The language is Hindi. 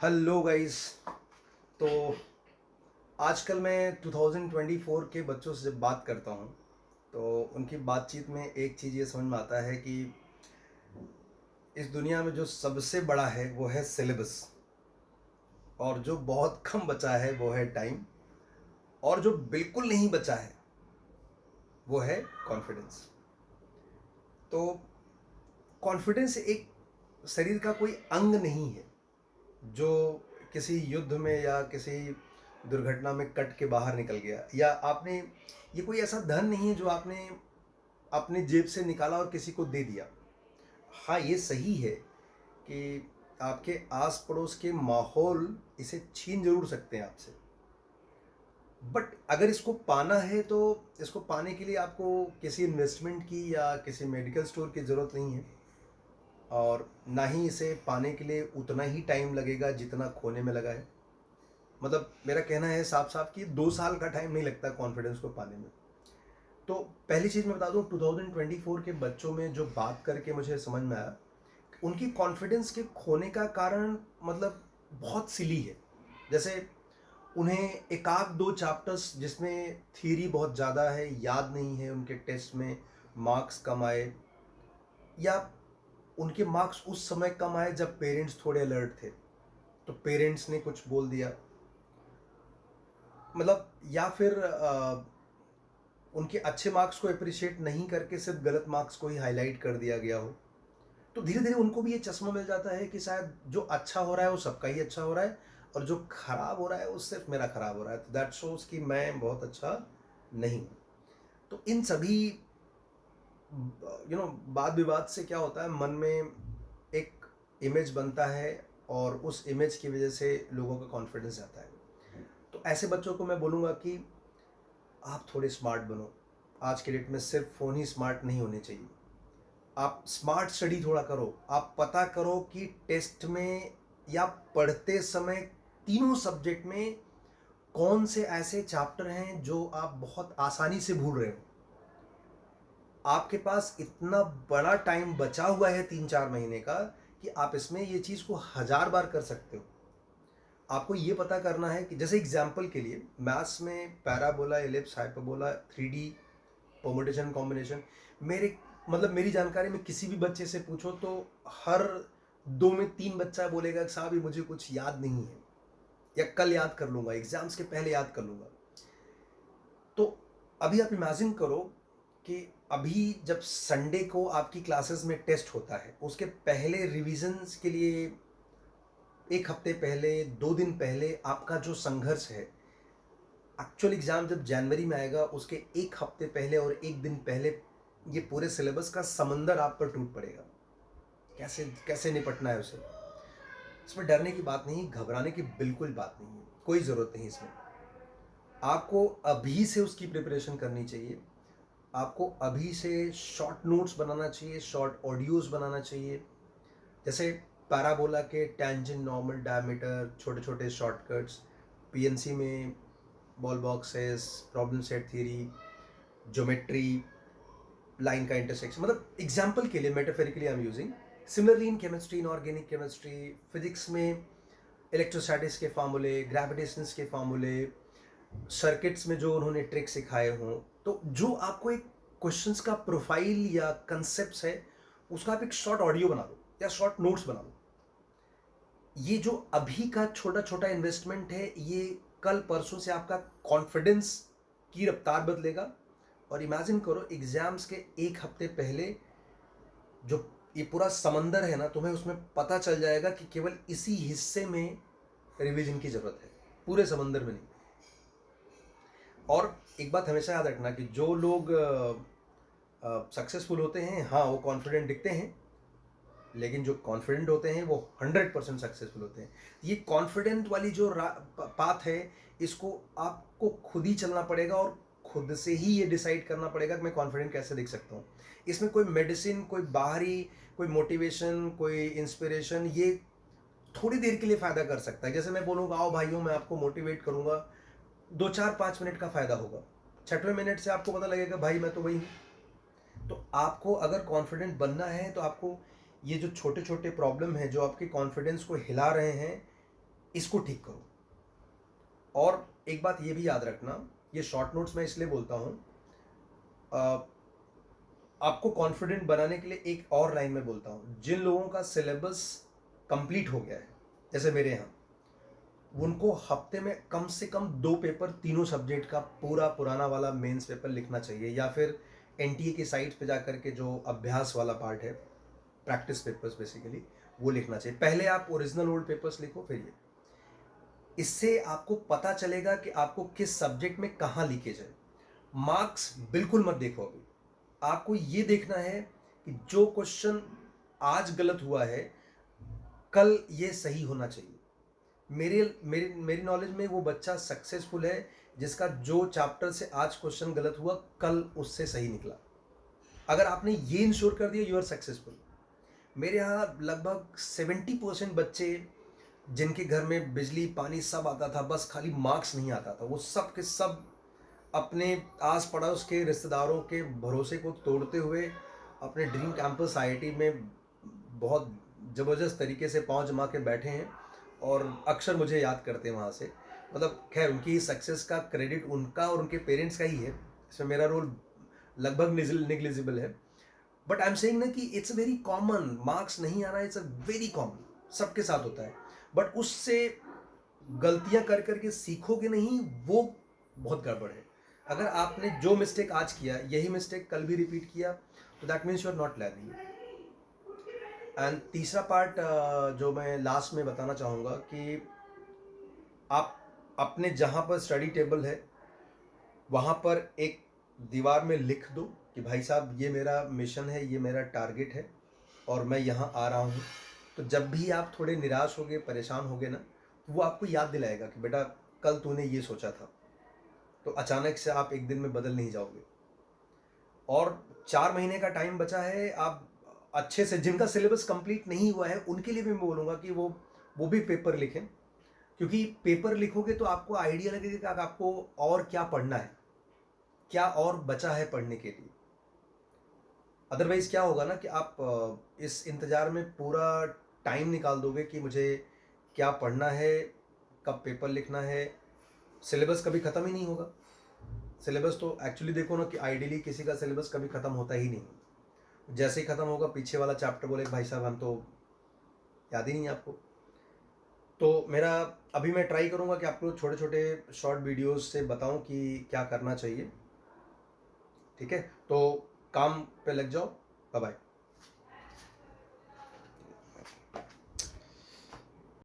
Hello guys. तो आजकल मैं 2024 के बच्चों से जब बात करता हूँ तो उनकी बातचीत में एक चीज़ ये समझ में आता है कि इस दुनिया में जो सबसे बड़ा है वो है सिलेबस, और जो बहुत कम बचा है वो है टाइम, और जो बिल्कुल नहीं बचा है वो है कॉन्फिडेंस। तो कॉन्फिडेंस एक शरीर का कोई अंग नहीं है जो किसी युद्ध में या किसी दुर्घटना में कट के बाहर निकल गया, या आपने, ये कोई ऐसा धन नहीं है जो आपने अपने जेब से निकाला और किसी को दे दिया। हाँ, ये सही है कि आपके आस पड़ोस के माहौल इसे छीन जरूर सकते हैं आपसे, बट अगर इसको पाना है तो इसको पाने के लिए आपको किसी इन्वेस्टमेंट की या किसी मेडिकल स्टोर की ज़रूरत नहीं है, और ना ही इसे पाने के लिए उतना ही टाइम लगेगा जितना खोने में लगा है। मतलब मेरा कहना है साफ साफ कि 2 साल का टाइम नहीं लगता कॉन्फिडेंस को पाने में। तो पहली चीज़ मैं बता दूं, 2024 के बच्चों में जो बात करके मुझे समझ में आया, उनकी कॉन्फिडेंस के खोने का कारण मतलब बहुत सिली है। जैसे उन्हें एक आध दो चैप्टर्स जिसमें थ्योरी बहुत ज़्यादा है याद नहीं है, उनके टेस्ट में मार्क्स कम आए, या उनके मार्क्स उस समय कम आए जब पेरेंट्स थोड़े अलर्ट थे, तो पेरेंट्स ने कुछ बोल दिया, मतलब, या फिर उनके अच्छे मार्क्स को अप्रिशिएट नहीं करके सिर्फ गलत मार्क्स को ही हाईलाइट कर दिया गया हो। तो धीरे धीरे उनको भी ये चश्मा मिल जाता है कि शायद जो अच्छा हो रहा है वो सबका ही अच्छा हो रहा है, और जो खराब हो रहा है वो सिर्फ मेरा खराब हो रहा है। तो दैट शोज कि मैं बहुत अच्छा नहीं हूँ। तो इन सभी वाद विवाद से क्या होता है, मन में एक इमेज बनता है, और उस इमेज की वजह से लोगों का कॉन्फिडेंस जाता है। तो ऐसे बच्चों को मैं बोलूँगा कि आप थोड़े स्मार्ट बनो। आज के डेट में सिर्फ फ़ोन ही स्मार्ट नहीं होने चाहिए। आप स्मार्ट स्टडी थोड़ा करो। आप पता करो कि टेस्ट में या पढ़ते समय तीनों सब्जेक्ट में कौन से ऐसे चैप्टर हैं जो आप बहुत आसानी से भूल रहे हो। आपके पास इतना बड़ा टाइम बचा हुआ है 3-4 महीने का कि आप इसमें ये चीज़ को 1000 बार कर सकते हो। आपको ये पता करना है कि जैसे एग्जाम्पल के लिए मैथ्स में parabola, ellipse, hyperbola, 3D, permutation, combination, मेरे मतलब मेरी जानकारी में किसी भी बच्चे से पूछो तो हर 2 में 3 बच्चा बोलेगा कि साहब ये मुझे कुछ याद नहीं है, या कल याद कर लूँगा, एग्जाम्स के पहले याद कर लूँगा। तो अभी आप इमेजिन करो कि अभी जब संडे को आपकी क्लासेस में टेस्ट होता है, उसके पहले रिविजन्स के लिए 1 हफ्ते पहले, 2 दिन पहले आपका जो संघर्ष है, एक्चुअल एग्जाम जब जनवरी में आएगा उसके 1 हफ्ते पहले और 1 दिन पहले ये पूरे सिलेबस का समंदर आप पर टूट पड़ेगा। कैसे कैसे निपटना है उसे। इसमें डरने की बात नहीं, घबराने की बिल्कुल बात नहीं है, कोई ज़रूरत नहीं इसमें। आपको अभी से उसकी प्रिपरेशन करनी चाहिए। आपको अभी से शॉर्ट नोट्स बनाना चाहिए, शॉर्ट ऑडियोज बनाना चाहिए। जैसे पैराबोला के टेंजेंट, नॉर्मल, डायमीटर, छोटे छोटे शॉर्टकट्स, पीएनसी में ball boxes, problem set theory, geometry, line का इंटरसेक्शन, मतलब एग्जाम्पल के लिए metaphorically I am using. Similarly in chemistry, in organic chemistry, physics में इलेक्ट्रोस्टैटिक्स के फार्मूले, ग्रेविटेशंस के फार्मूले, सर्किट्स में जो उन्होंने ट्रिक सिखाए हों, तो जो आपको एक क्वेश्चंस का प्रोफाइल या कंसेप्ट है उसका आप एक शॉर्ट ऑडियो बना दो या शॉर्ट नोट्स बना दो। ये जो अभी का छोटा छोटा इन्वेस्टमेंट है, ये कल परसों से आपका कॉन्फिडेंस की रफ्तार बदलेगा। और इमेजिन करो एग्जाम्स के 1 हफ्ते पहले जो ये पूरा समंदर है ना, तुम्हें उसमें पता चल जाएगा कि केवल इसी हिस्से में रिवीजन की जरूरत है, पूरे समंदर में नहीं। और एक बात हमेशा याद रखना कि जो लोग सक्सेसफुल होते हैं, हाँ वो कॉन्फिडेंट दिखते हैं, लेकिन जो कॉन्फिडेंट होते हैं वो 100% सक्सेसफुल होते हैं। ये कॉन्फिडेंट वाली जो पाथ है, इसको आपको खुद ही चलना पड़ेगा, और खुद से ही ये डिसाइड करना पड़ेगा कि मैं कॉन्फिडेंट कैसे दिख सकता हूँ। इसमें कोई मेडिसिन, कोई बाहरी, कोई मोटिवेशन, कोई इंस्पिरेशन, ये थोड़ी देर के लिए फ़ायदा कर सकता है। जैसे मैं बोलूँगा आओ भाइयों मैं आपको मोटिवेट करूँगा, 2-4-5 मिनट का फ़ायदा होगा, 6वें मिनट से आपको पता लगेगा भाई मैं तो वही हूँ। तो आपको अगर कॉन्फिडेंट बनना है तो आपको ये जो छोटे छोटे प्रॉब्लम हैं जो आपके कॉन्फिडेंस को हिला रहे हैं, इसको ठीक करो। और एक बात ये भी याद रखना, ये शॉर्ट नोट्स मैं इसलिए बोलता हूँ, आपको कॉन्फिडेंट बनाने के लिए एक और लाइन में बोलता हूँ, जिन लोगों का सिलेबस कंप्लीट हो गया है, जैसे मेरे यहाँ, उनको हफ्ते में कम से कम 2 पेपर तीनों सब्जेक्ट का पूरा पुराना वाला मेंस पेपर लिखना चाहिए, या फिर एनटीए की साइट पे जाकर के जो अभ्यास वाला पार्ट है, प्रैक्टिस पेपर्स बेसिकली, वो लिखना चाहिए। पहले आप ओरिजिनल ओल्ड पेपर्स लिखो, फिर ये। इससे आपको पता चलेगा कि आपको किस सब्जेक्ट में कहाँ लीकेज है। मार्क्स बिल्कुल मत देखो अभी, आपको ये देखना है कि जो क्वेश्चन आज गलत हुआ है, कल ये सही होना चाहिए। मेरे मेरी मेरी नॉलेज में वो बच्चा सक्सेसफुल है जिसका जो चैप्टर से आज क्वेश्चन गलत हुआ, कल उससे सही निकला। अगर आपने ये इंश्योर कर दिया, यू आर सक्सेसफुल। मेरे यहाँ लगभग 70% बच्चे जिनके घर में बिजली पानी सब आता था, बस खाली मार्क्स नहीं आता था, वो सब के सब अपने आस पड़ोस के रिश्तेदारों के भरोसे को तोड़ते हुए अपने ड्रीम कैंपस आईआईटी में बहुत ज़बरदस्त तरीके से पाँव जमा के बैठे हैं, और अक्सर मुझे याद करते हैं वहाँ से। मतलब खैर, उनकी सक्सेस का क्रेडिट उनका और उनके पेरेंट्स का ही है, इसमें मेरा रोल लगभग निग्लिजिबल है। बट आई एम सेइंग ना कि it's a very common, marks नहीं आना इट्स अ वेरी कॉमन, सबके साथ होता है। बट उससे गलतियां कर करके सीखोगे नहीं, वो बहुत गड़बड़ है। अगर आपने जो मिस्टेक आज किया, यही मिस्टेक कल भी रिपीट किया, तो that means you are not learning. And तीसरा पार्ट जो मैं लास्ट में बताना चाहूँगा कि आप अपने जहाँ पर स्टडी टेबल है, वहाँ पर एक दीवार में लिख दो कि भाई साहब, ये मेरा मिशन है, ये मेरा टारगेट है, और मैं यहाँ आ रहा हूँ। तो जब भी आप थोड़े निराश होगे, परेशान होगे ना, तो वो आपको याद दिलाएगा कि बेटा, कल तूने ये सोचा था। तो अचानक से आप एक दिन में बदल नहीं जाओगे। और 4 महीने का टाइम बचा है, आप अच्छे से, जिनका सिलेबस कंप्लीट नहीं हुआ है, उनके लिए भी मैं बोलूँगा कि वो भी पेपर लिखें, क्योंकि पेपर लिखोगे तो आपको आइडिया लगेगा कि आपको और क्या पढ़ना है, क्या और बचा है पढ़ने के लिए। अदरवाइज क्या होगा ना कि आप इस इंतज़ार में पूरा टाइम निकाल दोगे कि मुझे क्या पढ़ना है, कब पेपर लिखना है, सिलेबस कभी ख़त्म ही नहीं होगा। सिलेबस तो एक्चुअली देखो ना कि आइडियली किसी का सिलेबस कभी ख़त्म होता ही नहीं। जैसे ही ख़त्म होगा, पीछे वाला चैप्टर बोले भाई साहब, हम तो याद ही नहीं है आपको। तो मेरा अभी मैं ट्राई करूँगा कि आपको छोटे छोटे शॉर्ट वीडियोस से बताऊं कि क्या करना चाहिए। ठीक है, तो काम पे लग जाओ। Bye bye.